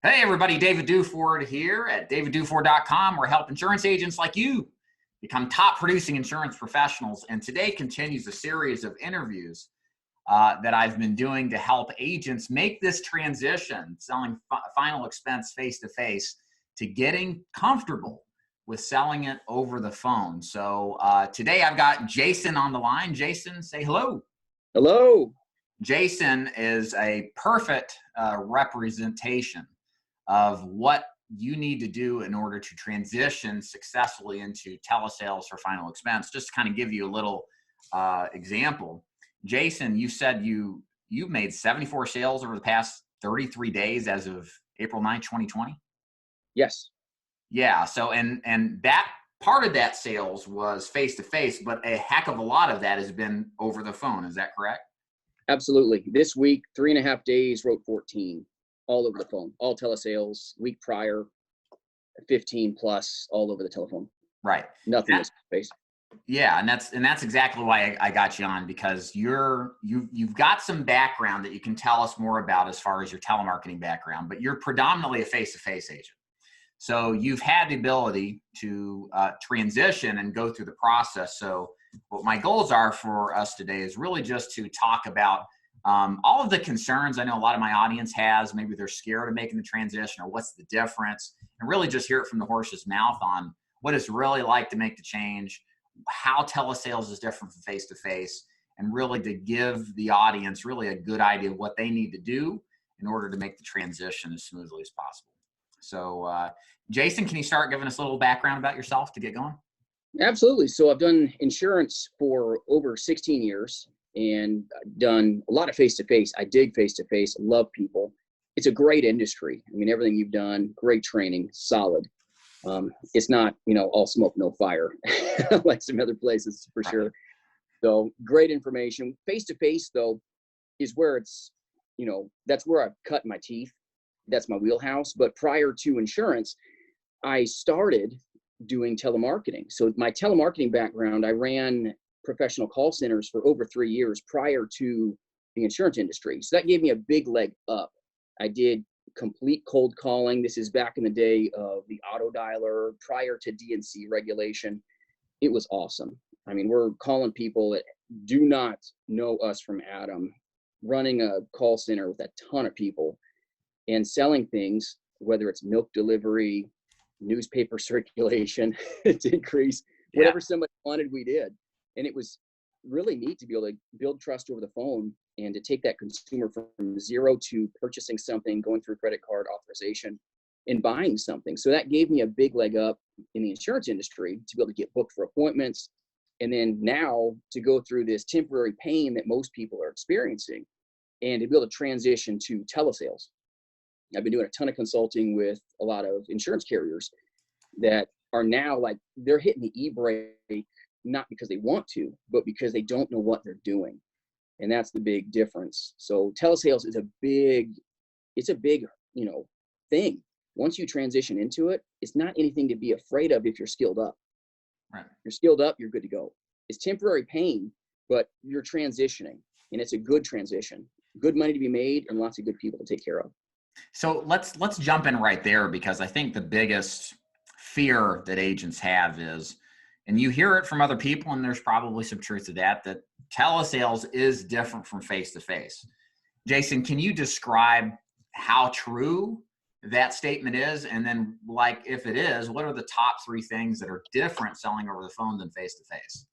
Hey everybody, David Duford here at davidduford.com. We're helping insurance agents like you become top producing insurance professionals. And today continues a series of interviews that I've been doing to help agents make this transition, selling final expense face-to-face, to getting comfortable with selling it over the phone. So today I've got Jason on the line. Jason, say hello. Hello. Jason is a perfect representation of what you need to do in order to transition successfully into telesales for final expense. Just to kind of give you a little example, Jason, you said you've made 74 sales over the past 33 days as of April 9th, 2020. Yes. Yeah. So, and that part of that sales was face to face, but a heck of a lot of that has been over the phone. Is that correct? Absolutely. This week, 3.5 days, wrote 14, all over the phone, all telesales. Week prior, 15 plus, all over the telephone. Right. Nothing is face. Yeah, and that's exactly why I got you on, because you've got some background that you can tell us more about as far as your telemarketing background, but you're predominantly a face-to-face agent. So you've had the ability to transition and go through the process. So what my goals are for us today is really just to talk about all of the concerns I know a lot of my audience has. Maybe they're scared of making the transition, or what's the difference, and really just hear it from the horse's mouth on what it's really like to make the change, how telesales is different from face-to-face, and really to give the audience really a good idea of what they need to do in order to make the transition as smoothly as possible. So, Jason, can you start giving us a little background about yourself to get going? Absolutely. So I've done insurance for over 16 years and done a lot of face-to-face. I dig face-to-face, love people. It's a great industry. I mean, everything you've done, great training, solid. It's not, all smoke, no fire, like some other places for sure. So great information. Face-to-face, though, is where it's, that's where I've cut my teeth. That's my wheelhouse. But prior to insurance, I started doing telemarketing. So my telemarketing background, I ran professional call centers for over 3 years prior to the insurance industry. So that gave me a big leg up. I did complete cold calling. This is back in the day of the auto dialer, prior to DNC regulation. It was awesome. I mean, we're calling people that do not know us from Adam, running a call center with a ton of people and selling things, whether it's milk delivery, newspaper circulation to increase whatever somebody wanted, we did. And it was really neat to be able to build trust over the phone and to take that consumer from zero to purchasing something, going through credit card authorization and buying something. So that gave me a big leg up in the insurance industry to be able to get booked for appointments. And then now to go through this temporary pain that most people are experiencing and to be able to transition to telesales. I've been doing a ton of consulting with a lot of insurance carriers that are now like, they're hitting the e-brake, not because they want to, but because they don't know what they're doing. And that's the big difference. So telesales is a big thing. Once you transition into it, it's not anything to be afraid of if you're skilled up. Right. You're skilled up, you're good to go. It's temporary pain, but you're transitioning, and it's a good transition. Good money to be made and lots of good people to take care of. So let's jump in right there, because I think the biggest fear that agents have is, and you hear it from other people, and there's probably some truth to that telesales is different from face-to-face. Jason, can you describe how true that statement is? And then, like, if it is, what are the top 3 things that are different selling over the phone than face-to-face?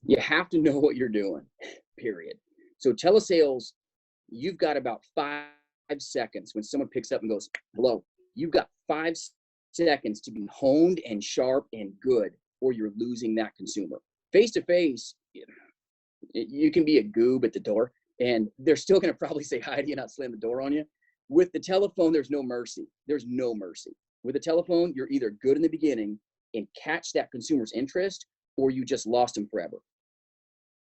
You have to know what you're doing, period. So telesales, you've got about 5 seconds when someone picks up and goes, hello. You've got 5 seconds to be honed and sharp and good, or you're losing that consumer. Face-to-face, you can be a goob at the door, and they're still going to probably say hi to you, not slam the door on you. With the telephone, there's no mercy. There's no mercy. With the telephone, you're either good in the beginning and catch that consumer's interest, or you just lost them forever.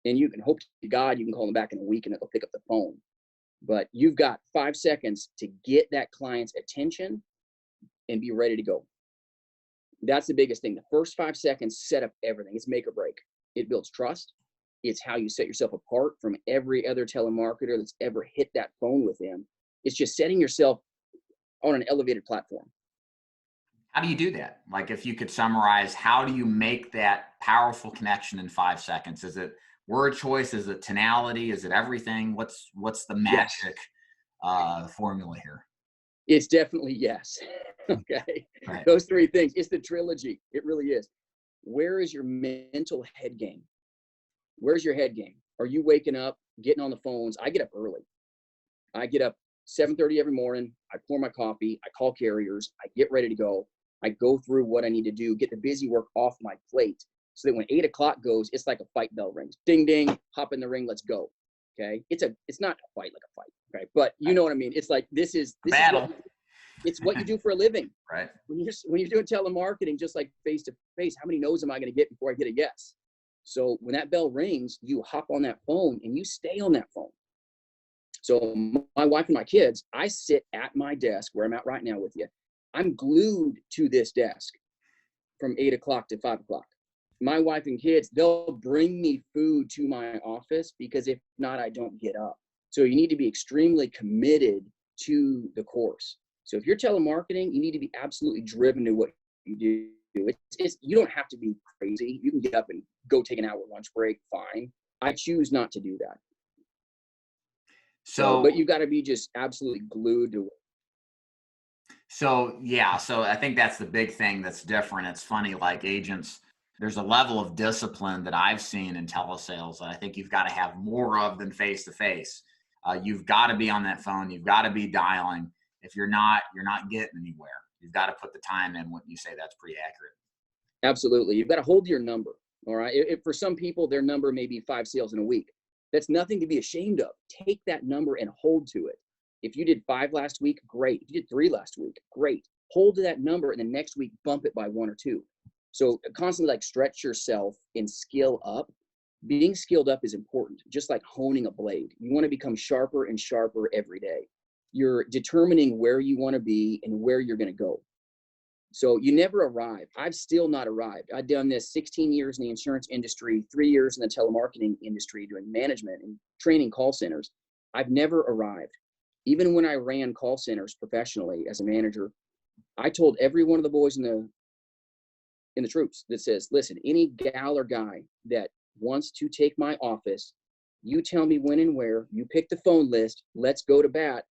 And you can hope to God you can call them back in a week and it'll pick up the phone. But you've got 5 seconds to get that client's attention and be ready to go. That's the biggest thing. The first 5 seconds set up everything. It's make or break. It builds trust. It's how you set yourself apart from every other telemarketer that's ever hit that phone with them. It's just setting yourself on an elevated platform. How do you do that? Like, if you could summarize, how do you make that powerful connection in 5 seconds? Is it word choice? Is it tonality? Is it everything? What's the Yes. magic formula here? It's definitely yes. Okay. Right. Those three things. It's the trilogy. It really is. Where is your mental head game? Where's your head game? Are you waking up, getting on the phones? I get up early. I get up 7:30 every morning. I pour my coffee. I call carriers. I get ready to go. I go through what I need to do, get the busy work off my plate, so that when 8 o'clock goes, it's like a fight bell rings. Ding, ding, hop in the ring, let's go. Okay. It's not a fight like a fight. Okay. But you know what I mean? It's like, this is Battle. it's what you do for a living. Right. When you're doing telemarketing, just like face to face, how many no's am I going to get before I get a yes? So when that bell rings, you hop on that phone and you stay on that phone. So my wife and my kids, I sit at my desk where I'm at right now with you. I'm glued to this desk from 8 o'clock to 5 o'clock. My wife and kids, they'll bring me food to my office, because if not, I don't get up. So you need to be extremely committed to the course. So if you're telemarketing, you need to be absolutely driven to what you do. You don't have to be crazy. You can get up and go take an hour lunch break. Fine. I choose not to do that. So, but you got to be just absolutely glued to it. So yeah, so I think that's the big thing that's different. It's funny, like, agents, there's a level of discipline that I've seen in telesales that I think you've got to have more of than face to face. You've got to be on that phone. You've got to be dialing. If you're not getting anywhere. You've got to put the time in. When you say that's pretty accurate. Absolutely. You've got to hold your number. All right. If for some people, their number may be 5 sales in a week. That's nothing to be ashamed of. Take that number and hold to it. If you did 5 last week, great. If you did 3 last week, great. Hold to that number, and the next week bump it by 1 or 2. So constantly, like, stretch yourself and skill up. Being skilled up is important, just like honing a blade. You want to become sharper and sharper every day. You're determining where you want to be and where you're going to go. So you never arrive. I've still not arrived. I've done this 16 years in the insurance industry, 3 years in the telemarketing industry doing management and training call centers. I've never arrived. Even when I ran call centers professionally as a manager, I told every one of the boys in the troops that says, listen, any gal or guy that wants to take my office, you tell me when and where, you pick the phone list, let's go to bat.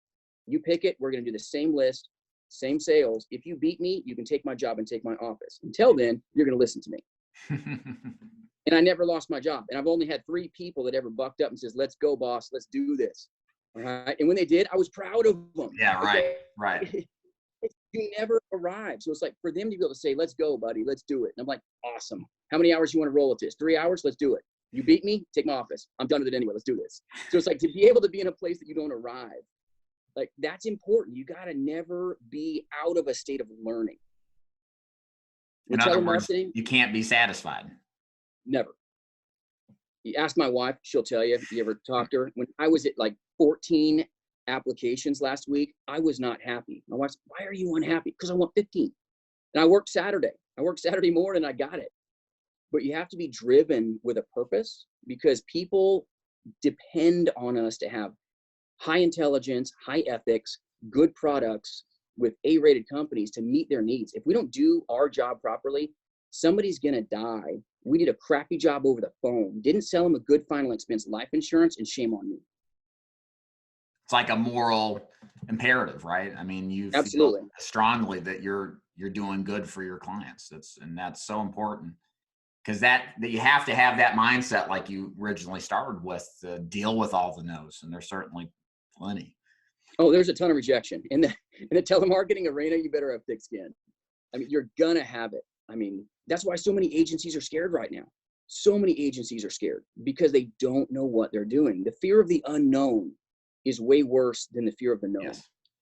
You pick it, we're going to do the same list, same sales. If you beat me, you can take my job and take my office. Until then, you're going to listen to me. And I never lost my job. And I've only had 3 people that ever bucked up and says, let's go, boss, let's do this. All right. And when they did, I was proud of them. Yeah, right, right. You never arrive. So it's like, for them to be able to say, let's go, buddy, let's do it. And I'm like, awesome. How many hours you want to roll at this? 3 hours? Let's do it. You beat me, take my office. I'm done with it anyway. Let's do this. So it's like, to be able to be in a place that you don't arrive, like, that's important. You got to never be out of a state of learning. In other words, you can't be satisfied. Never. You ask my wife, she'll tell you. If you ever talk to her, when I was at like 14 applications last week, I was not happy. My wife's, why are you unhappy? Because I want 15. And I worked Saturday. I worked Saturday morning, I got it. But you have to be driven with a purpose, because people depend on us to have high intelligence, high ethics, good products with A-rated companies to meet their needs. If we don't do our job properly, somebody's going to die. We did a crappy job over the phone, didn't sell them a good final expense life insurance, and shame on me. It's like a moral imperative, right? I mean, you Absolutely feel strongly that you're doing good for your clients. That's so important, because that you have to have that mindset, like you originally started with, to deal with all the no's, and there's certainly plenty. Oh, there's a ton of rejection in the telemarketing arena. You better have thick skin. I mean, you're gonna have it. I mean, that's why so many agencies are scared right now. So many agencies are scared because they don't know what they're doing. The fear of the unknown is way worse than the fear of the known.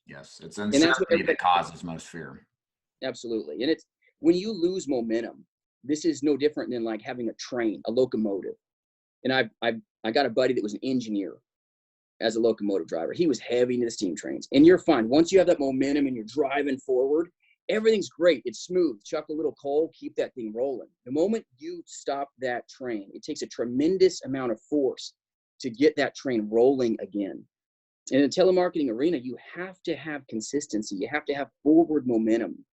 Yes. It's uncertainty that causes most fear. Absolutely. And it's when you lose momentum, this is no different than like having a train, a locomotive. And I got a buddy that was an engineer as a locomotive driver. He was heavy into the steam trains. And you're fine. Once you have that momentum and you're driving forward, everything's great. It's smooth. Chuck a little coal, keep that thing rolling. The moment you stop that train, it takes a tremendous amount of force to get that train rolling again. In the telemarketing arena, you have to have consistency. You have to have forward momentum.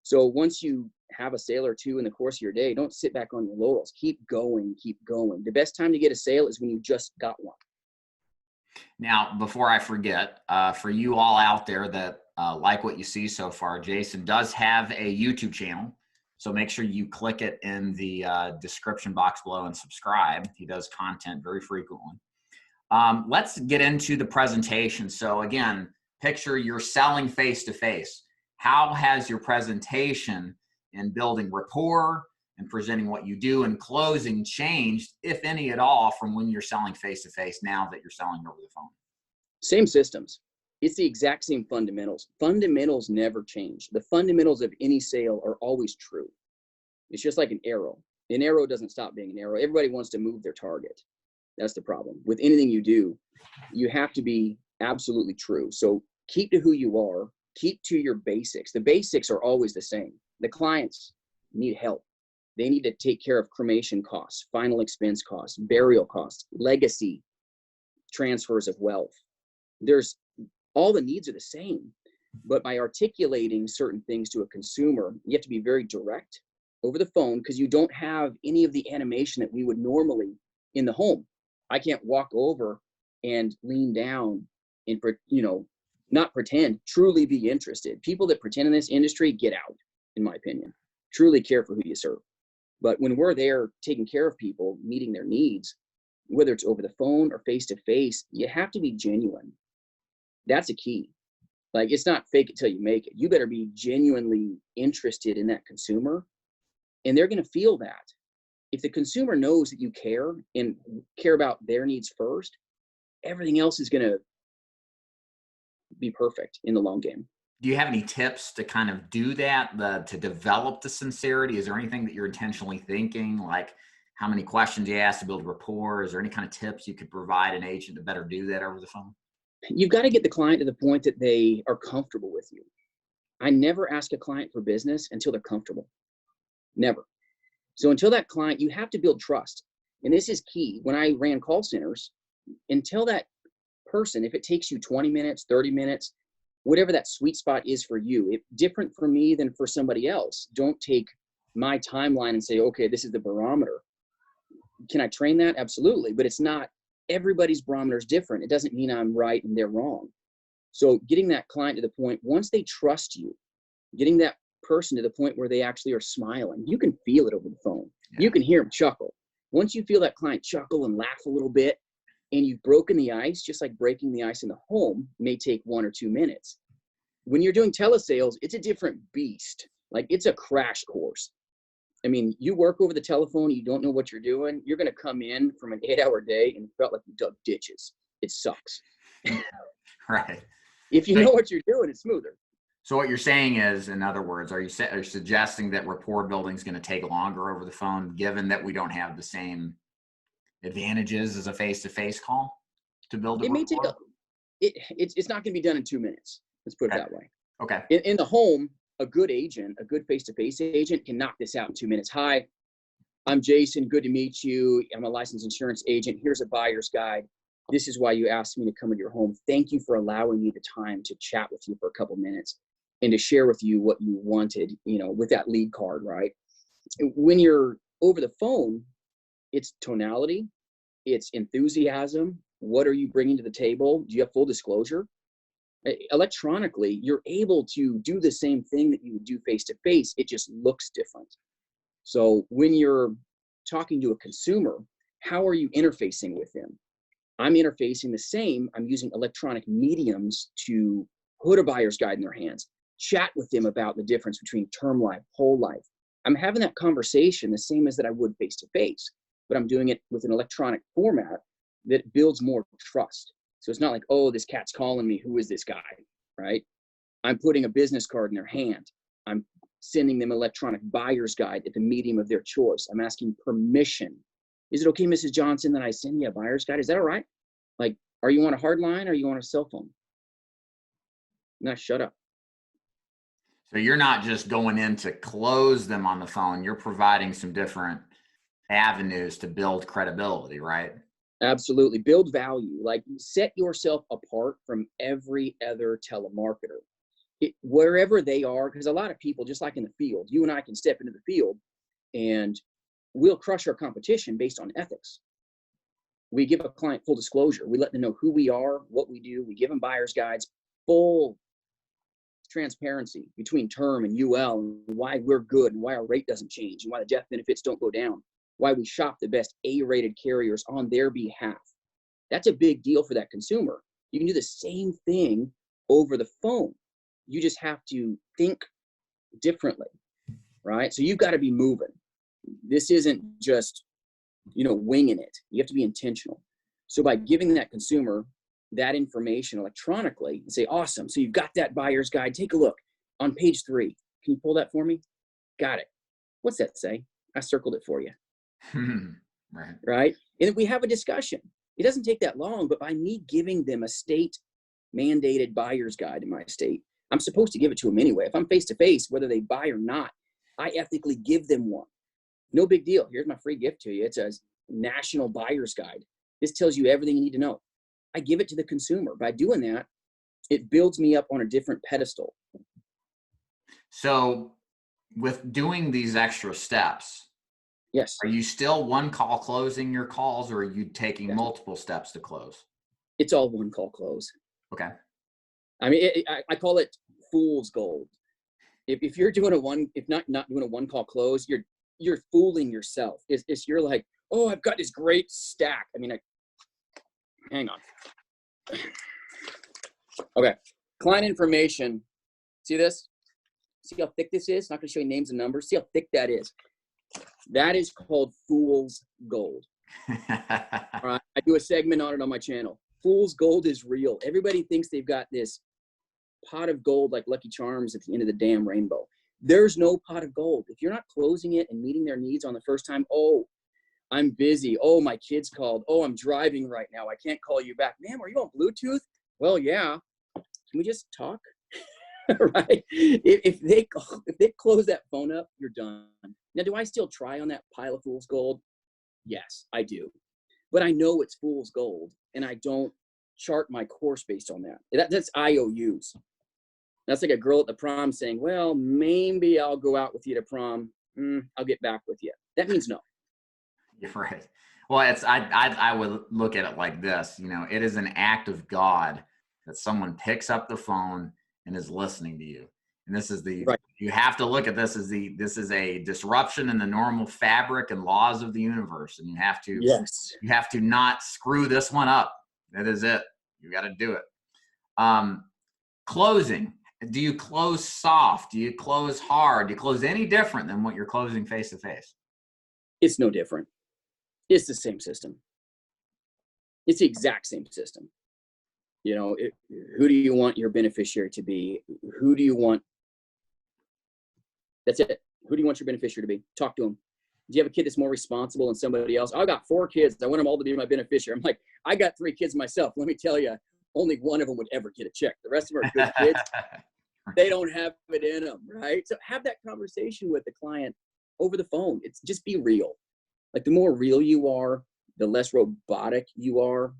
So once you have a sale or two in the course of your day, don't sit back on your laurels. Keep going, keep going. The best time to get a sale is when you just got one. Now, before I forget, for you all out there that like what you see so far, Jason does have a YouTube channel. So make sure you click it in the description box below and subscribe. He does content very frequently. Let's get into the presentation. So again, picture you're selling face-to-face. How has your presentation in building rapport and presenting what you do and closing changed, if any at all, from when you're selling face-to-face now that you're selling over the phone? Same systems. It's the exact same fundamentals. Fundamentals never change. The fundamentals of any sale are always true. It's just like an arrow. An arrow doesn't stop being an arrow. Everybody wants to move their target. That's the problem. With anything you do, you have to be absolutely true. So keep to who you are. Keep to your basics. The basics are always the same. The clients need help. They need to take care of cremation costs, final expense costs, burial costs, legacy, transfers of wealth. There's all the needs are the same, but by articulating certain things to a consumer, you have to be very direct over the phone because you don't have any of the animation that we would normally in the home. I can't walk over and lean down and, not pretend, truly be interested. People that pretend in this industry, get out, in my opinion. Truly care for who you serve. But when we're there taking care of people, meeting their needs, whether it's over the phone or face-to-face, you have to be genuine. That's a key. Like, it's not fake it till you make it. You better be genuinely interested in that consumer, and they're going to feel that. If the consumer knows that you care and care about their needs first, everything else is going to be perfect in the long game. Do you have any tips to kind of do that, to develop the sincerity? Is there anything that you're intentionally thinking, like how many questions you ask to build rapport? Is there any kind of tips you could provide an agent to better do that over the phone? You've got to get the client to the point that they are comfortable with you. I never ask a client for business until they're comfortable. Never. So until that client, you have to build trust. And this is key. When I ran call centers, until that person, if it takes you 20 minutes, 30 minutes, whatever that sweet spot is for you, it's different for me than for somebody else. Don't take my timeline and say, okay, this is the barometer. Can I train that? Absolutely. But it's not, everybody's barometer is different. It doesn't mean I'm right and they're wrong. So getting that client to the point, once they trust you, getting that person to the point where they actually are smiling, you can feel it over the phone. Yeah. You can hear them chuckle. Once you feel that client chuckle and laugh a little bit, and you've broken the ice, just like breaking the ice in the home may take 1 or 2 minutes. When you're doing telesales, it's a different beast. Like, it's a crash course. I mean, you work over the telephone, you don't know what you're doing, you're going to come in from an 8-hour day and felt like you dug ditches. It sucks. Right. If you know what you're doing, it's smoother. So what you're saying is, in other words, are you suggesting that rapport building is going to take longer over the phone, given that we don't have the same advantages as a face-to-face call to build a rapport? May take it's not going to be done in 2 minutes. Let's put it that way. Okay. In the home, a good agent, a good face-to-face agent can knock this out in 2 minutes. Hi, I'm Jason. Good to meet you. I'm a licensed insurance agent. Here's a buyer's guide. This is why you asked me to come into your home. Thank you for allowing me the time to chat with you for a couple minutes and to share with you what you wanted, with that lead card, right? When you're over the phone, it's tonality, it's enthusiasm. What are you bringing to the table? Do you have full disclosure? Electronically, you're able to do the same thing that you would do face-to-face. It just looks different. So when you're talking to a consumer, how are you interfacing with them? I'm interfacing the same. I'm using electronic mediums to put a buyer's guide in their hands, chat with them about the difference between term life, whole life. I'm having that conversation the same as that I would face-to-face, but I'm doing it with an electronic format that builds more trust. So it's not like, oh, this cat's calling me. Who is this guy, right? I'm putting a business card in their hand. I'm sending them electronic buyer's guide at the medium of their choice. I'm asking permission. Is it okay, Mrs. Johnson, that I send you a buyer's guide? Is that all right? Like, are you on a hard line or are you on a cell phone? No, shut up. So you're not just going in to close them on the phone. You're providing some different avenues to build credibility, right? Absolutely. Build value. Like, set yourself apart from every other telemarketer. Wherever they are, because a lot of people, just like in the field, you and I can step into the field and we'll crush our competition based on ethics. We give a client full disclosure. We let them know who we are, what we do. We give them buyer's guides, full transparency between term and UL, and why we're good and why our rate doesn't change and why the death benefits don't go down, why we shop the best A-rated carriers on their behalf. That's a big deal for that consumer. You can do the same thing over the phone. You just have to think differently, right? So you've got to be moving. This isn't just, winging it. You have to be intentional. So by giving that consumer that information electronically and say, awesome, so you've got that buyer's guide. Take a look on page 3. Can you pull that for me? Got it. What's that say? I circled it for you. Right? And we have a discussion. It doesn't take that long, but by me giving them a state mandated buyer's guide in my state, I'm supposed to give it to them anyway. If I'm face to face, whether they buy or not, I ethically give them one. No big deal. Here's my free gift to you. It's a national buyer's guide. This tells you everything you need to know. I give it to the consumer. By doing that, it builds me up on a different pedestal. So with doing these extra steps, yes, are you still one call closing your calls, or are you taking multiple steps to close? It's all one call close. Okay. I mean, I call it fool's gold. If you're doing if not doing a one call close, you're fooling yourself. It's you're like, oh, I've got this great stack. I mean, hang on. Okay. Client information. See this? See how thick this is? Not going to show you names and numbers. See how thick that is. That is called fool's gold. All right. I do a segment on it on my channel. Fool's gold is real. Everybody thinks they've got this pot of gold like Lucky Charms at the end of the damn rainbow. There's no pot of gold. If you're not closing it and meeting their needs on the first time, oh, I'm busy. Oh, my kid's called. Oh, I'm driving right now. I can't call you back. Ma'am, are you on Bluetooth? Well, yeah. Can we just talk? Right? If they close that phone up, you're done. Now, do I still try on that pile of fool's gold? Yes, I do. But I know it's fool's gold, and I don't chart my course based on that. That's IOUs. That's like a girl at the prom saying, well, maybe I'll go out with you to prom. I'll get back with you. That means no. You're right. Well, I would look at it like this. It is an act of God that someone picks up the phone and is listening to you. And this is right. You have to look at this as this is a disruption in the normal fabric and laws of the universe. And you have to not screw this one up. That is it. You got to do it. Closing. Do you close soft? Do you close hard? Do you close any different than what you're closing face to face? It's no different. It's the same system. It's the exact same system. Who do you want your beneficiary to be? Who do you want? That's it. Who do you want your beneficiary to be? Talk to them. Do you have a kid that's more responsible than somebody else? I got 4 kids. I want them all to be my beneficiary. I'm like, I got 3 kids myself. Let me tell you, only one of them would ever get a check. The rest of them are good kids. They don't have it in them, right? So have that conversation with the client over the phone. It's just be real. Like, the more real you are, the less robotic you are,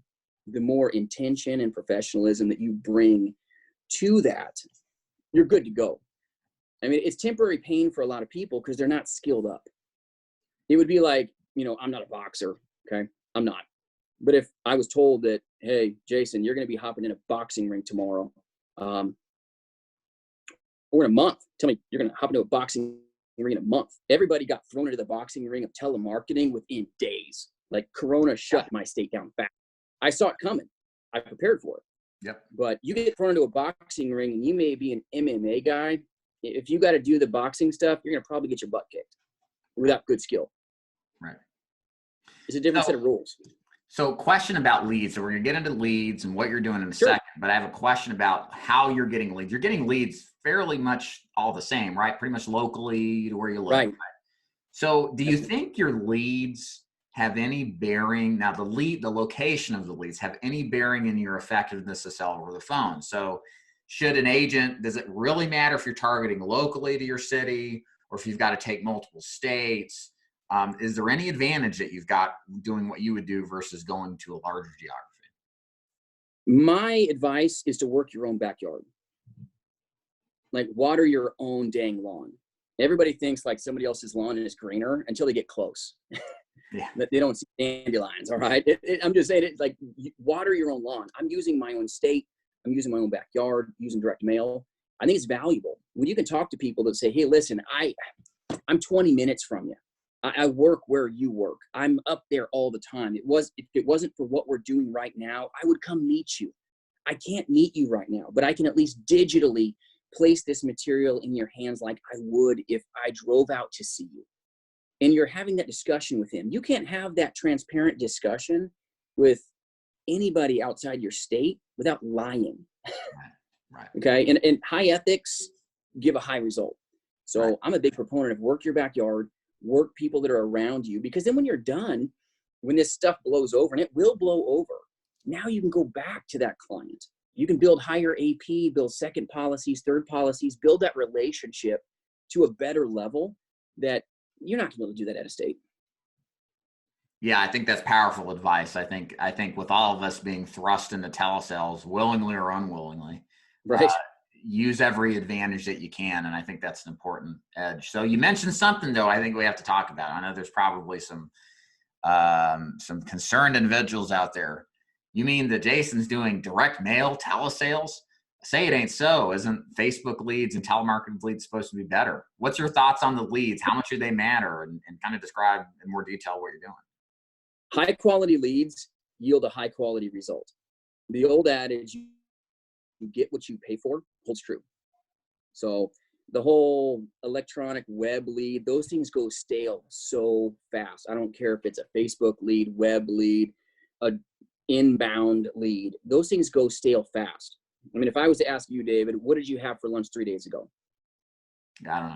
the more intention and professionalism that you bring to that, you're good to go. I mean, it's temporary pain for a lot of people because they're not skilled up. It would be like, I'm not a boxer, okay? I'm not. But if I was told that, hey, Jason, you're going to be hopping in a boxing ring tomorrow, or in a month, tell me you're going to hop into a boxing ring in a month. Everybody got thrown into the boxing ring of telemarketing within days. Like, Corona shut my state down fast. I saw it coming. I prepared for it. Yep. But you get thrown into a boxing ring and you may be an MMA guy. If you got to do the boxing stuff, you're going to probably get your butt kicked without good skill. Right. It's a different set of rules. So, question about leads. So we're going to get into leads and what you're doing in a second, but I have a question about how you're getting leads. You're getting leads fairly much all the same, right? Pretty much locally to where you live. Right. So do you think your leads have any bearing? Now, the location of the leads have any bearing in your effectiveness to sell over the phone? So should an agent, does it really matter if you're targeting locally to your city or if you've got to take multiple states? Is there any advantage that you've got doing what you would do versus going to a larger geography? My advice is to work your own backyard. Like, water your own dang lawn. Everybody thinks like somebody else's lawn is greener until they get close. Yeah. They don't see dandelions. All right. I'm just saying it, like, water your own lawn. I'm using my own state. I'm using my own backyard, using direct mail. I think it's valuable when you can talk to people that say, hey, listen, I'm 20 minutes from you. I work where you work. I'm up there all the time. If it wasn't for what we're doing right now, I would come meet you. I can't meet you right now, but I can at least digitally place this material in your hands like I would if I drove out to see you. And you're having that discussion with him. You can't have that transparent discussion with anybody outside your state without lying. Right. Okay. And high ethics give a high result. So right. I'm a big proponent of work your backyard, work people that are around you, because then when you're done, when this stuff blows over, and it will blow over, now you can go back to that client. You can build higher AP, build second policies, third policies, build that relationship to a better level that you're not going to be able to do that out of state. Yeah, I think that's powerful advice. I think with all of us being thrust into telesales, willingly or unwillingly, right? Use every advantage that you can, and I think that's an important edge. So you mentioned something, though, I think we have to talk about. I know there's probably some concerned individuals out there. You mean that Jason's doing direct mail telesales? Say it ain't so. Isn't Facebook leads and telemarketing leads supposed to be better? What's your thoughts on the leads? How much do they matter? And kind of describe in more detail what you're doing. High quality leads yield a high quality result. The old adage, you get what you pay for, holds true. So the whole electronic web lead, those things go stale so fast. I don't care if it's a Facebook lead, web lead, a inbound lead. Those things go stale fast. I mean, if I was to ask you, David, what did you have for lunch 3 days ago? I don't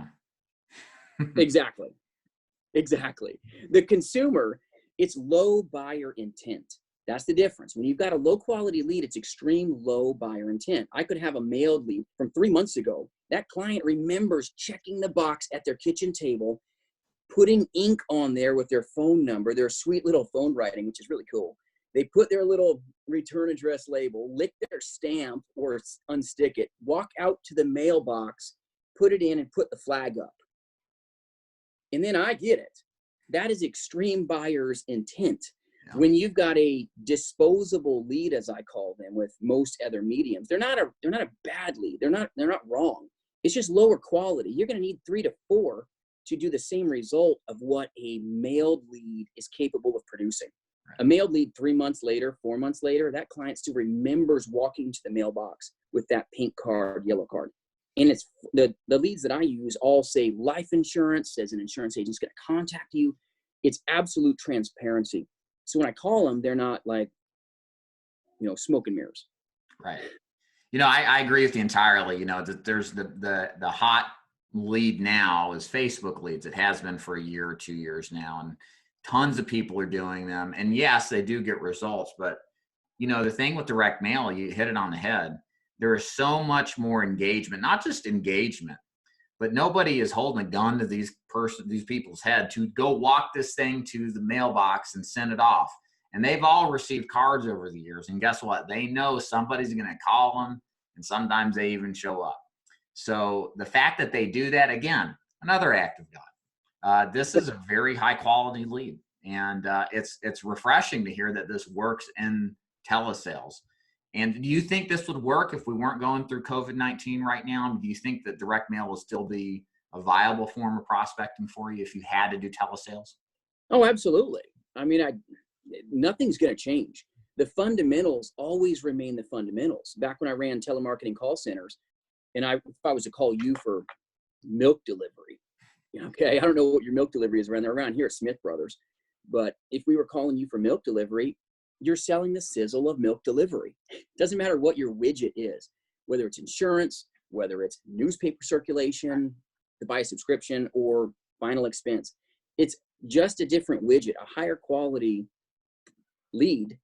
know. Exactly. The consumer, it's low buyer intent. That's the difference. When you've got a low quality lead, it's extreme low buyer intent. I could have a mailed lead from 3 months ago. That client remembers checking the box at their kitchen table, putting ink on there with their phone number, their sweet little phone writing, which is really cool. They put their little return address label, lick their stamp or unstick it, walk out to the mailbox, put it in and put the flag up. And then I get it. That is extreme buyer's intent. Yeah. When you've got a disposable lead, as I call them, with most other mediums, they're not a bad lead. They're not wrong. It's just lower quality. You're going to need 3 to 4 to do the same result of what a mailed lead is capable of producing. Right. A mailed lead 3 months later, 4 months later, that client still remembers walking to the mailbox with that pink card, yellow card. And it's the leads that I use all say life insurance, says an insurance agent's going to contact you. It's absolute transparency. So when I call them, they're not like, smoke and mirrors. Right. I agree with you entirely. That there's the hot lead now is Facebook leads. It has been for a year or 2 years now, and tons of people are doing them. And yes, they do get results, but the thing with direct mail, you hit it on the head. There is so much more engagement, not just engagement, but nobody is holding a gun to these people's head to go walk this thing to the mailbox and send it off. And they've all received cards over the years. And guess what? They know somebody's going to call them, and sometimes they even show up. So the fact that they do that, again, another act of God. This is a very high quality lead. And it's refreshing to hear that this works in telesales. And do you think this would work if we weren't going through COVID-19 right now? Do you think that direct mail will still be a viable form of prospecting for you if you had to do telesales? Oh, absolutely. I mean, nothing's going to change. The fundamentals always remain the fundamentals. Back when I ran telemarketing call centers, and if I was to call you for milk delivery, okay, I don't know what your milk delivery is around there. Around here at Smith Brothers, but if we were calling you for milk delivery, you're selling the sizzle of milk delivery. It doesn't matter what your widget is, whether it's insurance, whether it's newspaper circulation, to buy a subscription, or final expense. It's just a different widget. A higher quality lead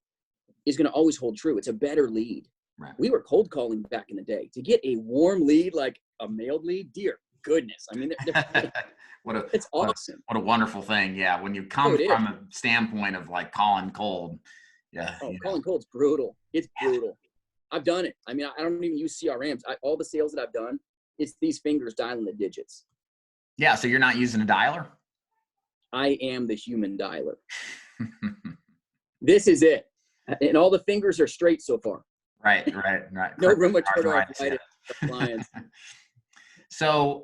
is going to always hold true. It's a better lead. Right. We were cold calling back in the day. To get a warm lead like a mailed lead, dear goodness. I mean, it's awesome. What a wonderful thing. Yeah. When you come from a standpoint of like calling cold. Yeah. Oh, calling cold's brutal. It's brutal. I've done it. I mean, I don't even use CRMs. All the sales that I've done, it's these fingers dialing the digits. Yeah. So you're not using a dialer? I am the human dialer. This is it. And all the fingers are straight so far. Right. No rheumatoid arthritis for clients. So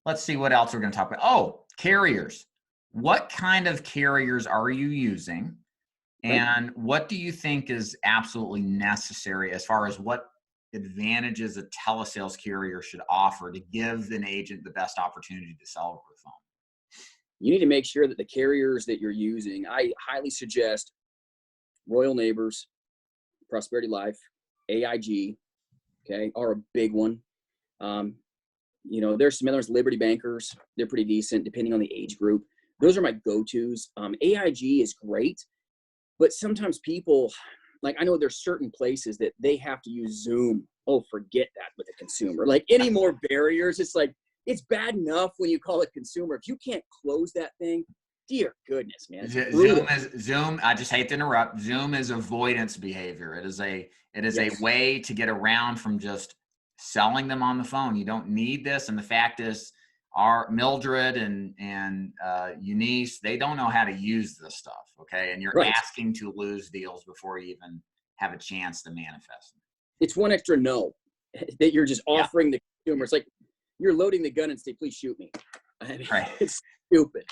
let's see what else we're going to talk about. Oh, carriers. What kind of carriers are you using? And what do you think is absolutely necessary as far as what advantages a telesales carrier should offer to give an agent the best opportunity to sell over the phone? You need to make sure that the carriers that you're using, I highly suggest Royal Neighbors, Prosperity Life, AIG, okay, are a big one. You know, there's some others, Liberty Bankers. They're pretty decent depending on the age group. Those are my go-tos. AIG is great, but sometimes people, like I know there's certain places that they have to use Zoom. Oh, forget that with a consumer. Like any more barriers, it's like, it's bad enough when you call it consumer. If you can't close that thing, dear goodness, man. Zoom. I just hate to interrupt. Zoom is avoidance behavior. It is a way to get around from just selling them on the phone. You don't need this. And the fact is, our Mildred and Eunice, they don't know how to use this stuff. Okay, and you're asking to lose deals before you even have a chance to manifest them. It's one extra no that you're just offering the consumer. It's like you're loading the gun and say, please shoot me. I mean, it's stupid.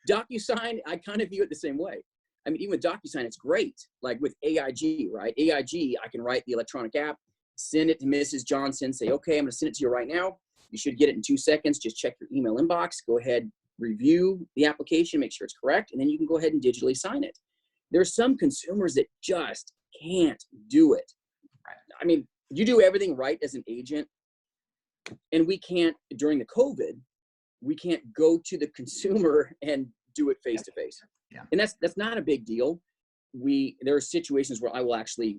DocuSign, I kind of view it the same way. I mean, even with DocuSign, it's great. Like with AIG, right? AIG, I can write the electronic app, send it to Mrs. Johnson, say, okay, I'm going to send it to you right now. You should get it in 2 seconds. Just check your email inbox. Go ahead, review the application, make sure it's correct, and then you can go ahead and digitally sign it. There's some consumers that just can't do it. I mean, you do everything right as an agent, and we can't, during the COVID, we can't go to the consumer and do it face to face. And that's not a big deal. There are situations where I will actually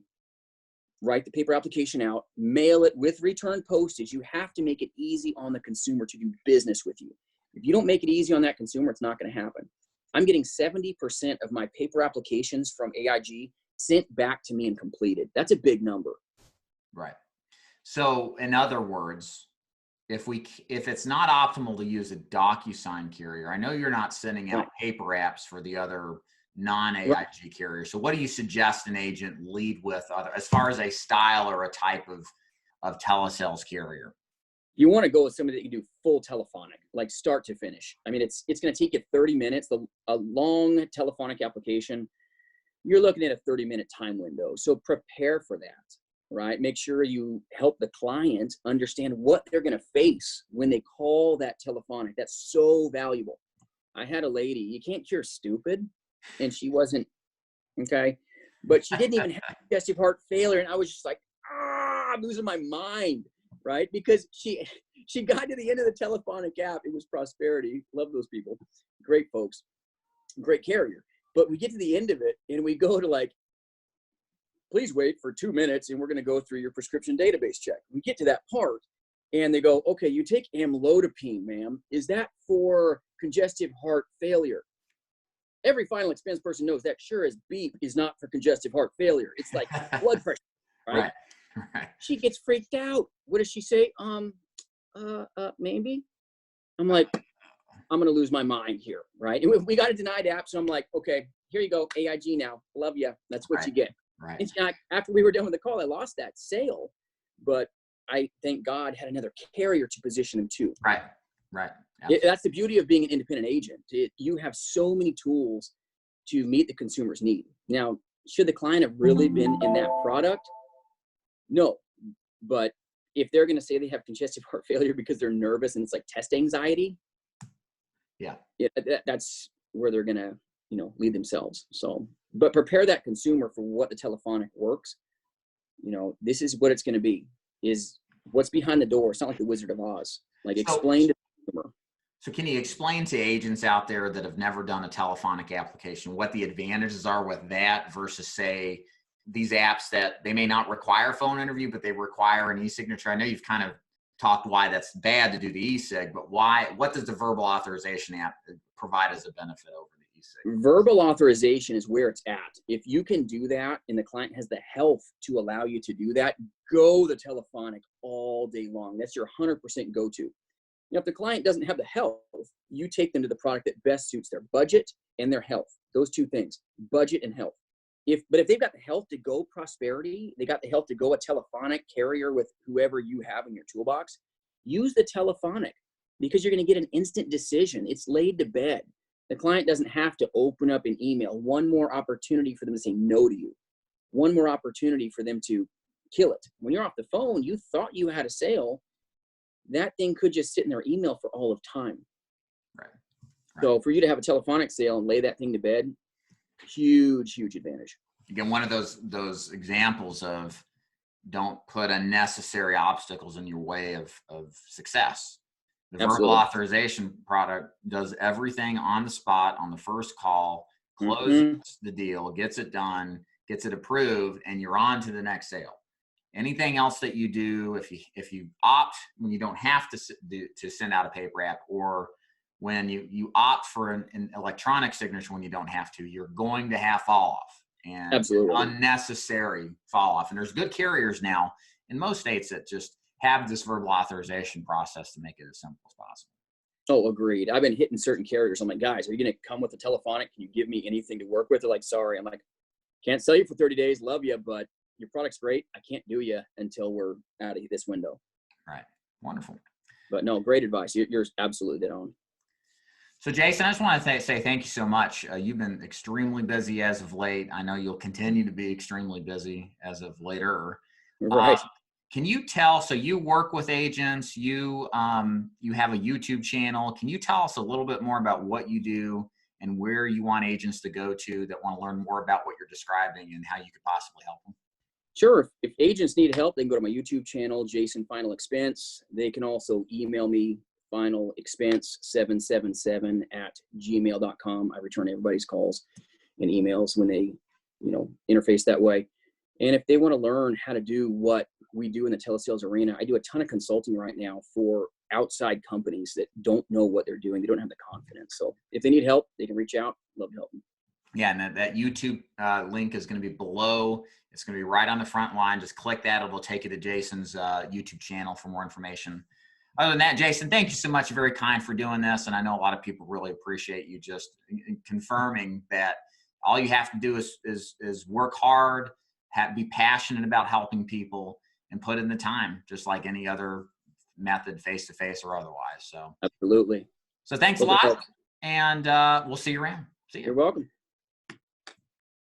write the paper application out, mail it with return postage. You have to make it easy on the consumer to do business with you. If you don't make it easy on that consumer, it's not going to happen. I'm getting 70% of my paper applications from AIG sent back to me and completed. That's a big number. Right. So in other words, if it's not optimal to use a DocuSign carrier, I know you're not sending out paper apps for the other non-AIG carriers. So what do you suggest an agent lead with as far as a style or a type of telesales carrier? You want to go with somebody that can do full telephonic, like start to finish. I mean, it's going to take you 30 minutes. A long telephonic application, you're looking at a 30-minute time window. So prepare for that, right? Make sure you help the client understand what they're going to face when they call that telephonic. That's so valuable. I had a lady, you can't cure stupid, and she wasn't, okay, but she didn't even have congestive heart failure. And I was just like, I'm losing my mind, right? Because she got to the end of the telephonic app. It was Prosperity. Love those people. Great folks. Great carrier. But we get to the end of it and we go to like, please wait for 2 minutes and we're going to go through your prescription database check. We get to that part and they go, okay, you take amlodipine, ma'am. Is that for congestive heart failure? Every final expense person knows that sure as beep is not for congestive heart failure. It's like blood pressure, right? Right. She gets freaked out. What does she say? Maybe. I'm like, I'm going to lose my mind here, right? And we got a denied app, so I'm like, okay, here you go, AIG now. Love you. That's what you get. Right. And after we were done with the call, I lost that sale, but I, thank God, had another carrier to position them to. Right. That's the beauty of being an independent agent. You have so many tools to meet the consumer's need. Now, should the client have really been in that product? No, but if they're going to say they have congestive heart failure because they're nervous and it's like test anxiety, that's where they're going to, lead themselves. So, but prepare that consumer for what the telephonic works. This is what it's going to be, is what's behind the door. It's not like the Wizard of Oz. Like explain to the consumer. So can you explain to agents out there that have never done a telephonic application what the advantages are with that versus, say, these apps that they may not require phone interview, but they require an e-signature? I know you've kind of talked why that's bad to do the e-sig, but what does the verbal authorization app provide as a benefit over the e-sig? Verbal authorization is where it's at. If you can do that and the client has the health to allow you to do that, go the telephonic all day long. That's your 100% go-to. Now, if the client doesn't have the health, you take them to the product that best suits their budget and their health. Those two things, budget and health. But if they've got the health to go Prosperity, they got the health to go a telephonic carrier with whoever you have in your toolbox, use the telephonic because you're going to get an instant decision. It's laid to bed. The client doesn't have to open up an email. One more opportunity for them to say no to you. One more opportunity for them to kill it. When you're off the phone, you thought you had a sale. That thing could just sit in their email for all of time. Right. So for you to have a telephonic sale and lay that thing to bed, huge advantage. Again, one of those examples of don't put unnecessary obstacles in your way of success. The verbal authorization product does everything on the spot, on the first call, closes the deal, gets it done, gets it approved, and you're on to the next sale. Anything else that you do, if you opt when you don't have to send out a paper app, or when you opt for an electronic signature when you don't have to, you're going to have fall off and unnecessary fall off. And there's good carriers now in most states that just have this verbal authorization process to make it as simple as possible. Oh, agreed. I've been hitting certain carriers. I'm like, guys, are you going to come with a telephonic? Can you give me anything to work with? They're like, sorry. I'm like, can't sell you for 30 days. Love you, but your product's great. I can't do you until we're out of this window. Right. Wonderful. But no, great advice. You're absolutely dead on. So Jason, I just want to say thank you so much. You've been extremely busy as of late. I know you'll continue to be extremely busy as of later. Right. Can you tell, so you work with agents, you have a YouTube channel. Can you tell us a little bit more about what you do and where you want agents to go to that want to learn more about what you're describing and how you could possibly help them? Sure. If agents need help, they can go to my YouTube channel, Jason Final Expense. They can also email me, finalexpense777@gmail.com. I return everybody's calls and emails when they, interface that way. And if they want to learn how to do what we do in the telesales arena, I do a ton of consulting right now for outside companies that don't know what they're doing. They don't have the confidence. So if they need help, they can reach out. Love to help them. Yeah, and that YouTube link is going to be below. It's going to be right on the front line. Just click that. It'll take you to Jason's YouTube channel for more information. Other than that, Jason, thank you so much. You're very kind for doing this. And I know a lot of people really appreciate you just confirming that all you have to do is work hard, be passionate about helping people, and put in the time, just like any other method, face-to-face or otherwise. So absolutely. So thanks a lot. And we'll see you around. See you. You're welcome.